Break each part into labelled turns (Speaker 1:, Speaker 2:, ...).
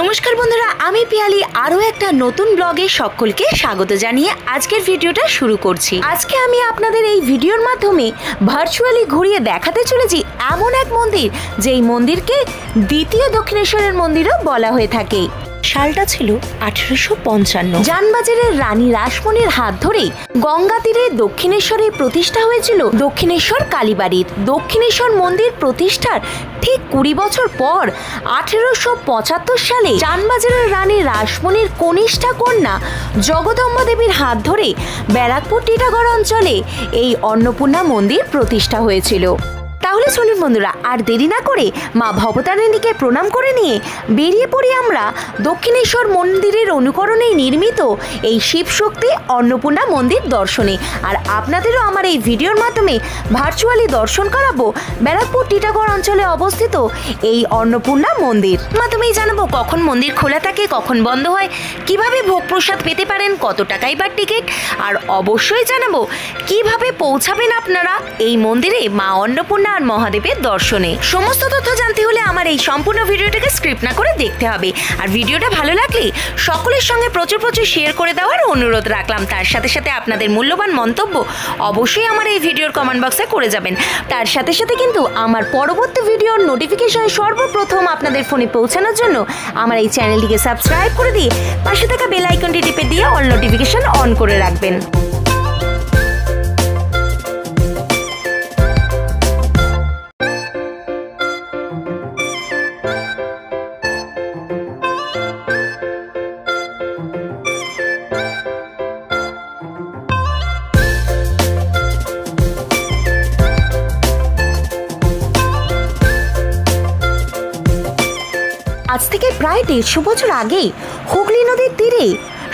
Speaker 1: नमस्कार बंधुरा आमी पियाली आरो एक नतून ब्लगे सकलके स्वागत जानिए आजकेर भिडियोटा शुरू करछि। आजके आमी आपनादेर एई भिडियोर माध्यमे भार्चुअली घुरिए देखाते चलेछि एमन एक मंदिर जेई मंदिरके द्वितीय दक्षिणेश्वरेर मंदिरও बला हये थाके। सालटा छिलो 1855। जानबाजारेर रानी राসমणिर हाथ धरे गंगा तीरे दक्षिणेश्वरे प्रतिष्ठा हयेछिल दक्षिणेश्वर कालीबाड़ीर। दक्षिणेश्वर मंदिर प्रतिष्ठार ठीक 20 बछर पर 1875 साले जानबाजारेर रानी राসমणिर कनिष्ठा कन्या जगदम्बा देवीर हाथ धरे बैराकपुर टीटागढ़ अंचले এই अन्नपूर्णा मंदिर प्रतिष्ठा हयेछिल। তাহলে চলুন বন্ধুরা আর দেরি না করে মা ভবতারিণীকে প্রণাম করে নিয়ে বেরিয়ে পড়ি আমরা দক্ষিণেশ্বর মন্দিরের অনুকরণে নির্মিত এই শিব শক্তি অন্নপূর্ণা মন্দির দর্শনে। আর আপনাদেরও আমার এই ভিডিওর মাধ্যমে ভার্চুয়ালি দর্শন করাবো ব্যারাকপুর টিটাগড় অঞ্চলে অবস্থিত এই অন্নপূর্ণা মন্দির। মাধ্যমেই জানাবো কখন মন্দির খোলা থাকে, কখন বন্ধ হয়, কিভাবে ভোগ প্রসাদ পেতে পারেন, কত টাকাই বা টিকিট, আর অবশ্যই জানাবো কিভাবে পৌঁছাবেন আপনারা এই মন্দিরে মা অন্নপূর্ণা আর মহাদেবের দর্শনে। সমস্ত তথ্য জানতে হলে আমার এই সম্পূর্ণ ভিডিওটাকে স্ক্রিপ্ট না করে দেখতে হবে। আর ভিডিওটা ভালো লাগলে সকলের সঙ্গে প্রচুর শেয়ার করে দেওয়ার অনুরোধ রাখলাম। তার সাথে সাথে আপনাদের মূল্যবান মন্তব্য অবশ্যই আমার এই ভিডিওর কমেন্ট বক্সে করে যাবেন। তার সাথে সাথে কিন্তু আমার পরবর্তী ভিডিওর নোটিফিকেশন সর্বপ্রথম আপনাদের ফোনে পৌঁছানোর জন্য আমার এই চ্যানেলটিকে সাবস্ক্রাইব করে দিয়ে পাশে থাকা বেল আইকনটি টিপে দিয়ে অল নোটিফিকেশন অন করে রাখবেন। आज থেকে প্রায় 150 বছর আগে হুগলি নদীর তীরে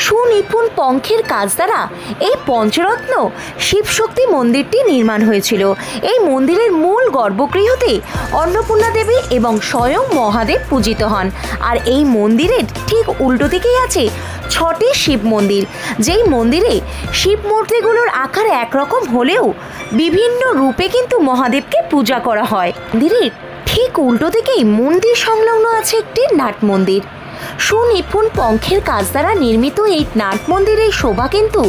Speaker 1: সুনিপুণ পঙ্খের কাজ দ্বারা এই পঞ্চরত্ন শিবশক্তি মন্দিরটি নির্মাণ হয়েছিল। এই মন্দিরের মূল গর্ভগৃহতে অন্নপূর্ণা দেবী এবং স্বয়ং মহাদেব পূজিত হন। আর এই মন্দিরের ঠিক উল্টো দিকেই আছে 6টি শিব মন্দির, যেই মন্দিরে শিব মূর্তিগুলোর আকার একরকম হলেও বিভিন্ন রূপে কিন্তু মহাদেবকে পূজা করা হয়। মন্দিরের ঠিক উল্টো দিকেই মন্দির সংলগ্ন আছে একটি নাট মন্দির। সুনিপুণ পঙ্খের কাজ দ্বারা নির্মিত এই নাট মন্দিরের শোভা কিন্তু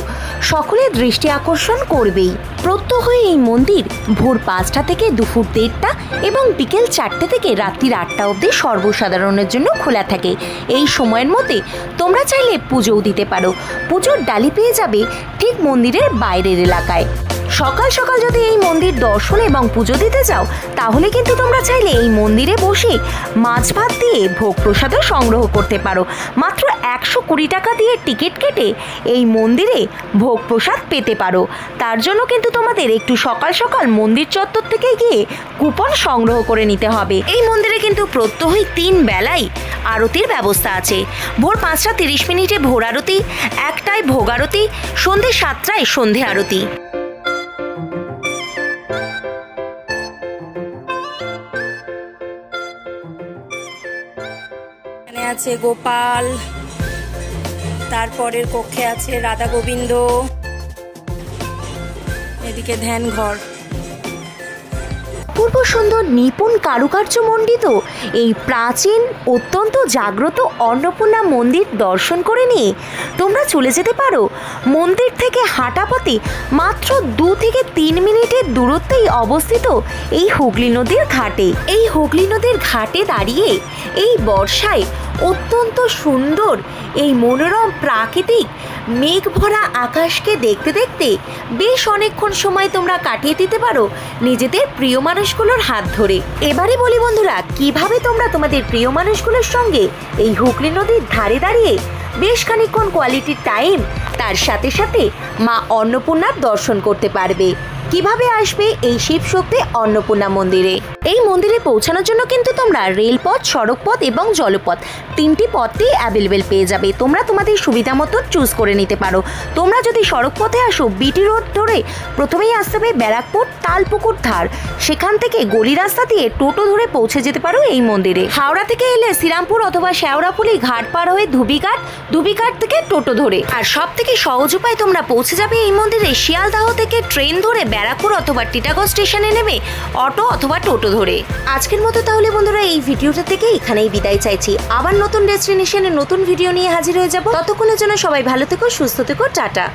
Speaker 1: সকলের দৃষ্টি আকর্ষণ করবেই। প্রত্যহ এই মন্দির ভোর 5টা থেকে দুপুর 1:30টা এবং বিকেল 4টে থেকে রাত্রি 8টা অবধি সর্বসাধারণের জন্য খোলা থাকে। এই সময়ের মধ্যে তোমরা চাইলে পুজোও দিতে পারো। পুজোর ডালি পেয়ে যাবে ঠিক মন্দিরের বাইরের এলাকায়। সকাল সকাল যদি এই মন্দির দর্শন এবং পুজো দিতে চাও তাহলে কিন্তু তোমরা চাইলে এই মন্দিরে বসে মাছ ভাত দিয়ে ভোগ প্রসাদও সংগ্রহ করতে পারো। মাত্র 120 টাকা দিয়ে টিকিট কেটে এই মন্দিরে ভোগ প্রসাদ পেতে পারো। তার জন্য কিন্তু তোমাদের একটু সকাল সকাল মন্দির চত্বর থেকে গিয়ে কুপন সংগ্রহ করে নিতে হবে। এই মন্দিরে কিন্তু প্রত্যহই 3 বেলাই আরতির ব্যবস্থা আছে। ভোর 5:30 ভোর আরতি, 1টায় ভোগ আরতি, সন্ধ্যে 7টায় সন্ধে আরতি। আছে গোপাল, তারপরের কক্ষে আছে রাধা গোবিন্দ, এদিকে ধ্যান ঘর। অপূর্ব সুন্দর নিপুণ কারুকার্য মণ্ডিত এই প্রাচীন অত্যন্ত জাগ্রত অন্নপূর্ণা মন্দির দর্শন করে নিয়ে তোমরা চলে যেতে পারো মন্দির থেকে হাঁটা পথে মাত্র 2 থেকে 3 মিনিটের দূরত্বেই অবস্থিত এই হুগলি নদীর ঘাটে। এই হুগলি নদীর ঘাটে দাঁড়িয়ে এই বর্ষায় অত্যন্ত সুন্দর এই মনোরম প্রাকৃতিক মেঘ ভরা আকাশকে দেখতে দেখতে বেশ অনেকক্ষণ সময় তোমরা কাটিয়ে দিতে পারো নিজেদের প্রিয় মানুষগুলোর হাত ধরে। এবারে বলি বন্ধুরা কিভাবে তোমরা তোমাদের প্রিয় মানুষগুলোর সঙ্গে এই হুগলি নদীর ধারে দাঁড়িয়ে বেশ খানিকক্ষণ কোয়ালিটি টাইম তার সাথে সাথে মা অন্নপূর্ণার দর্শন করতে পারবে। কিভাবে আসবে এই শিব শক্তি অন্নপূর্ণা মন্দিরে? এই মন্দিরে পৌঁছানোর জন্য কিন্তু তোমরা রেলপথ, সড়কপথ এবং জলপথ 3টি পথই অ্যাভেলেবেল পেয়ে যাবে। তোমরা তোমাদের সুবিধা মতো চুজ করে নিতে পারো। তোমরা যদি সড়ক পথে আসো বিটি রোড ধরে প্রথমেই আসতে হবে ব্যারাকপুর তালপুকুর ধার, সেখান থেকে গলি রাস্তা দিয়ে টোটো ধরে পৌঁছে যেতে পারো এই মন্দিরে। হাওড়া থেকে এলে শ্রীরামপুর অথবা শেওড়াফুলি ঘাট পার হয়ে ধুবিঘাট থেকে টোটো ধরে। আর সব থেকে সহজ উপায় তোমরা পৌঁছে যাবে এই মন্দিরে শিয়ালদাহ থেকে ট্রেন ধরে ব্যারাকপুর অথবা টিটাগড় স্টেশনে নেমে অটো অথবা টোটো ধরে। আজকের মতো তাহলে বন্ধুরা এই ভিডিওটা থেকে এখানেই বিদায় চাইছি। আবার নতুন ডেস্টিনেশনে নতুন ভিডিও নিয়ে হাজির হয়ে যাব। ততক্ষণের জন্য সবাই ভালো থেকো, সুস্থ থেকো, টাটা।